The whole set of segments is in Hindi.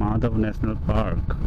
Madhav national park.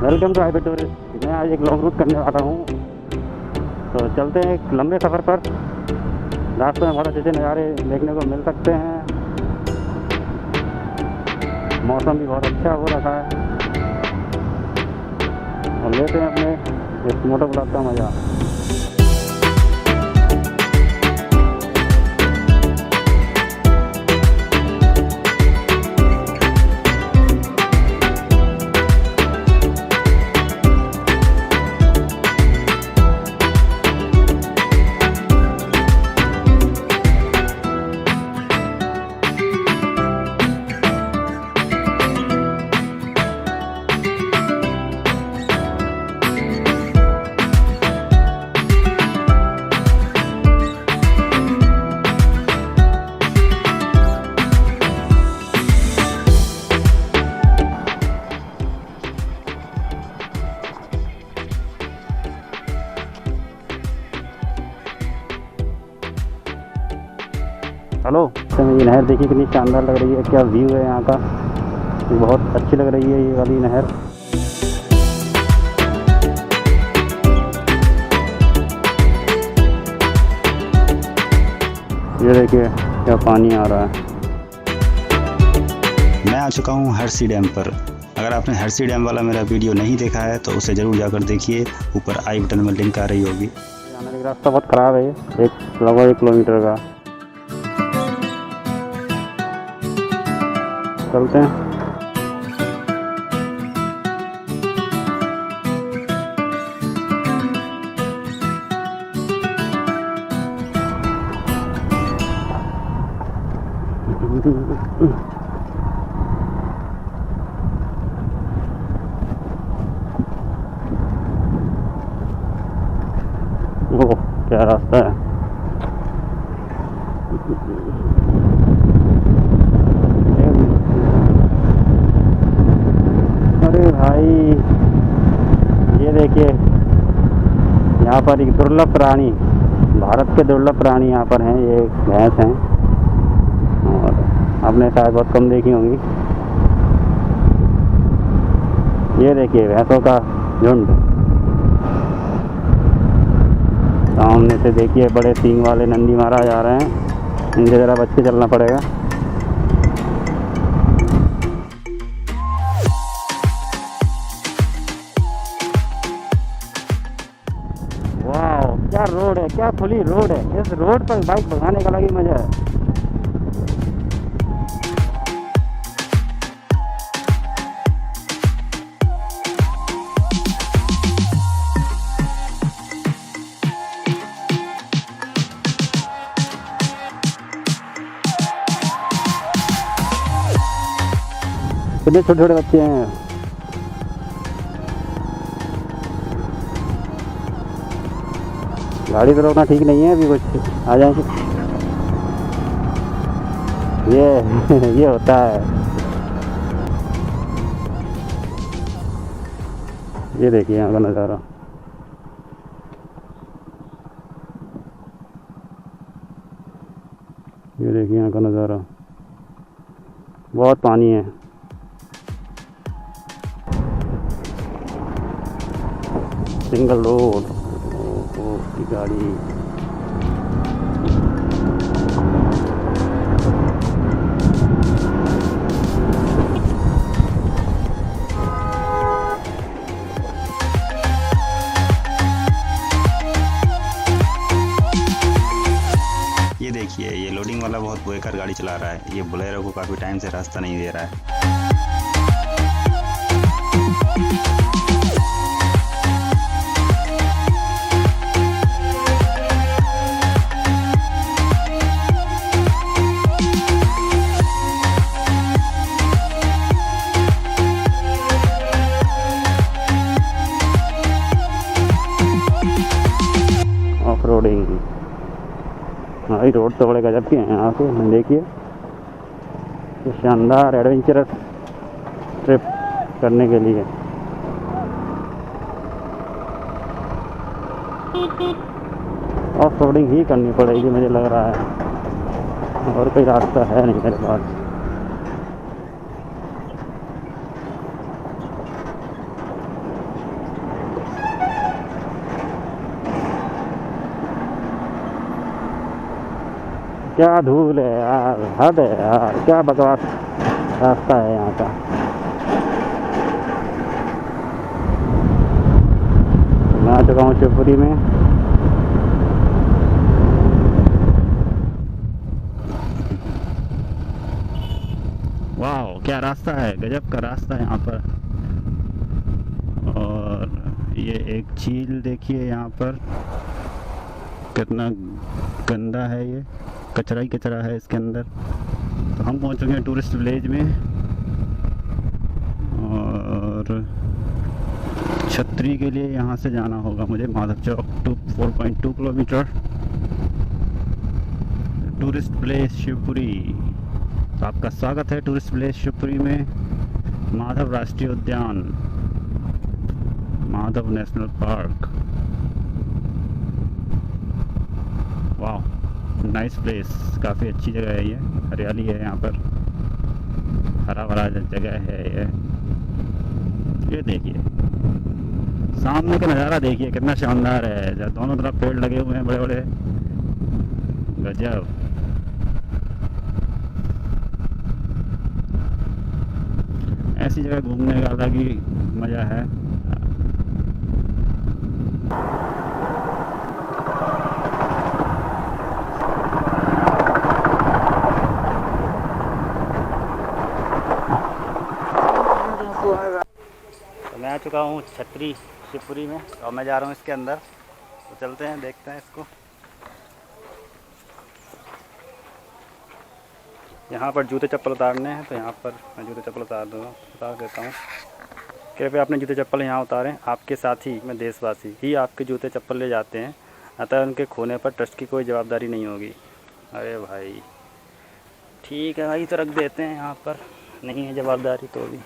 Welcome to highway tourist. मैं आज एक लॉन्ग रूट करने वाला हूँ, तो चलते हैं एक लंबे सफ़र पर। रास्ते में बहुत अच्छे अच्छे नज़ारे देखने को मिल सकते हैं। मौसम भी बहुत अच्छा हो रखा है और लेते हैं अपने इस मोटर ब्लॉग का मज़ा। हेलो, तो ये नहर देखिए कितनी शानदार लग रही है। क्या व्यू है यहाँ का, ये बहुत अच्छी लग रही है ये वाली नहर। ये देखिए क्या पानी आ रहा है। मैं आ चुका हूँ हरसी डैम पर। अगर आपने हरसी डैम वाला मेरा वीडियो नहीं देखा है तो उसे ज़रूर जाकर देखिए, ऊपर आई बटन में लिंक आ रही होगी। आने का रास्ता बहुत ख़राब है, लगभग 1 किलोमीटर का। चलते हैं। ओह, क्या रास्ता है। अरे भाई, ये देखिए यहाँ पर एक दुर्लभ प्राणी, भारत के दुर्लभ प्राणी यहाँ पर हैं। ये भैंस हैं और आपने शायद बहुत कम देखी होंगी। ये देखिए भैंसों का झुंड। सामने से देखिए बड़े सींग वाले नंदी महाराज आ रहे हैं। इनके ज़रा बच के चलना पड़ेगा। वाह, क्या रोड है, क्या खुली रोड है। इस रोड पर बाइक भगाने का अलग ही मजा है। कितने छोटे छोटे बच्चे हैं। गाड़ी तो रोकना ठीक नहीं है, अभी कुछ आ जाएंगे। ये होता है। ये देखिए यहाँ का नज़ारा। ये देखिए यहाँ का नज़ारा, बहुत पानी है। सिंगल रोड की गाड़ी। ये देखिए, ये लोडिंग वाला बहुत बेकार गाड़ी चला रहा है। ये बोलेरो को काफ़ी टाइम से रास्ता नहीं दे रहा है। हमारी रोड तो बड़े गजब के हैं यहाँ से। देखिए शानदार एडवेंचरस ट्रिप करने के लिए। ऑफ रोडिंग ही करनी पड़ेगी मुझे लग रहा है, और कोई रास्ता है नहीं मेरे पास। क्या धूल है यार, हद है यार, क्या बकवास रास्ता है यहाँ का। मैं आ चुका हूँ शिवपुरी में। वाह क्या रास्ता है, गजब का रास्ता है यहाँ पर। और ये एक झील देखिए यहाँ पर, कितना गंदा है, ये कचरा ही कचरा है इसके अंदर। तो हम पहुँच चुके हैं टूरिस्ट विलेज में, और छतरी के लिए यहाँ से जाना होगा मुझे Madhav Chowk to 4.2 kilometre. Tourist place Shivpuri. तो आपका स्वागत है टूरिस्ट प्लेस शिवपुरी में। माधव राष्ट्रीय उद्यान, माधव नेशनल पार्क। वाह नाइस प्लेस, काफ़ी अच्छी जगह है ये। हरियाली है यहाँ पर, हरा भरा जगह है ये देखिए सामने का नज़ारा, देखिए कितना शानदार है। जब दोनों तरफ पेड़ लगे हुए हैं बड़े बड़े, गजब। ऐसी जगह घूमने का अलग ही मज़ा है। तो मैं आ चुका हूँ छतरी शिवपुरी में, और मैं जा रहा हूँ इसके अंदर। तो चलते हैं, देखते हैं इसको। यहाँ पर जूते चप्पल उतारने हैं, तो यहाँ पर मैं जूते चप्पल उतार देता हूँ। कृपया अपने जूते चप्पल यहाँ उतारें, आपके साथी में देशवासी ही आपके जूते चप्पल ले जाते हैं, अतः उनके खोने पर ट्रस्ट की कोई जवाबदारी नहीं होगी। अरे भाई ठीक है भाई, तो रख देते हैं यहाँ पर, नहीं है जवाबदारी तो भी।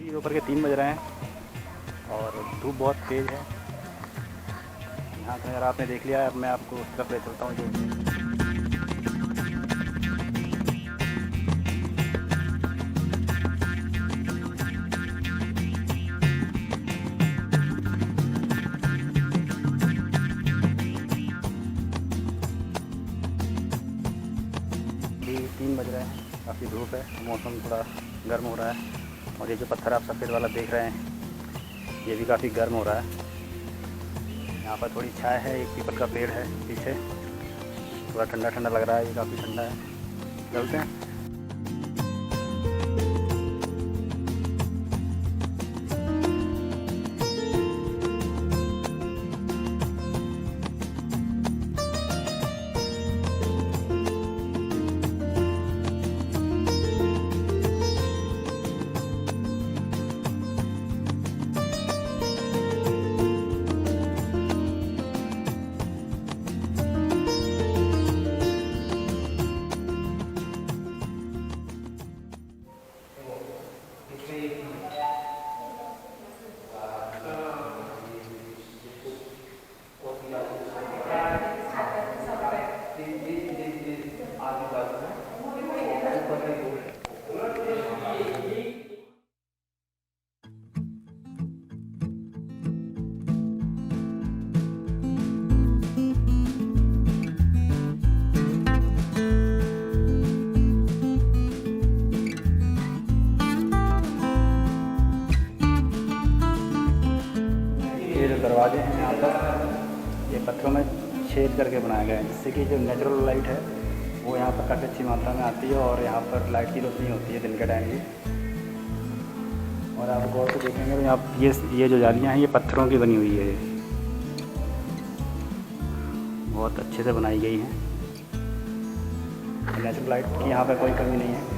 दोपहर के 3 बज रहे हैं और धूप बहुत तेज़ है। यहाँ का नज़ारा आपने देख लिया है, अब मैं आपको उस तरफ ले चलता हूँ जो अभी 3 बज रहे हैं, काफ़ी धूप है, मौसम थोड़ा गर्म हो रहा है। और ये जो पत्थर आप सफ़ेद वाला देख रहे हैं ये भी काफ़ी गर्म हो रहा है। यहाँ पर थोड़ी छाया है, एक पीपल का पेड़ है पीछे, थोड़ा ठंडा ठंडा लग रहा है, ये काफ़ी ठंडा है। चलते हैं। ये जो दरवाजे हैं यहाँ पर, ये पत्थरों में छेद करके बनाया गया है, जिससे कि जो नेचुरल लाइट है वो यहाँ पर काफ़ी अच्छी मात्रा में आती है और यहाँ पर लाइट की रोशनी होती है दिन के टाइम भी। और आप गौर से देखेंगे तो यहाँ ये जो जालियाँ हैं ये पत्थरों की बनी हुई है, बहुत अच्छे से बनाई गई हैं। नेचुरल लाइट की यहाँ पर कोई कमी नहीं है।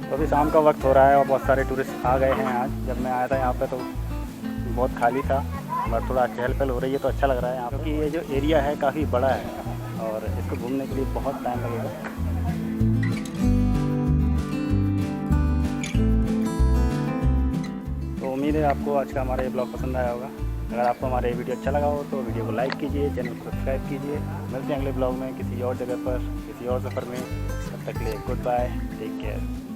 तो अभी शाम का वक्त हो रहा है और बहुत सारे टूरिस्ट आ गए हैं। आज जब मैं आया था यहाँ पे तो बहुत खाली था, बट थोड़ा चहल पहल हो रही है तो अच्छा लग रहा है यहाँ, क्योंकि ये जो एरिया है काफ़ी बड़ा है और इसको घूमने के लिए बहुत टाइम लगेगा। तो उम्मीद है आपको आज का हमारा ये ब्लॉग पसंद आया होगा। अगर आपको हमारा ये वीडियो अच्छा लगा हो तो वीडियो को लाइक कीजिए, चैनल को सब्सक्राइब कीजिए। मिलते हैं अगले ब्लॉग में किसी और जगह पर, किसी और सफ़र में। तब तक के लिए गुड बाय, टेक केयर।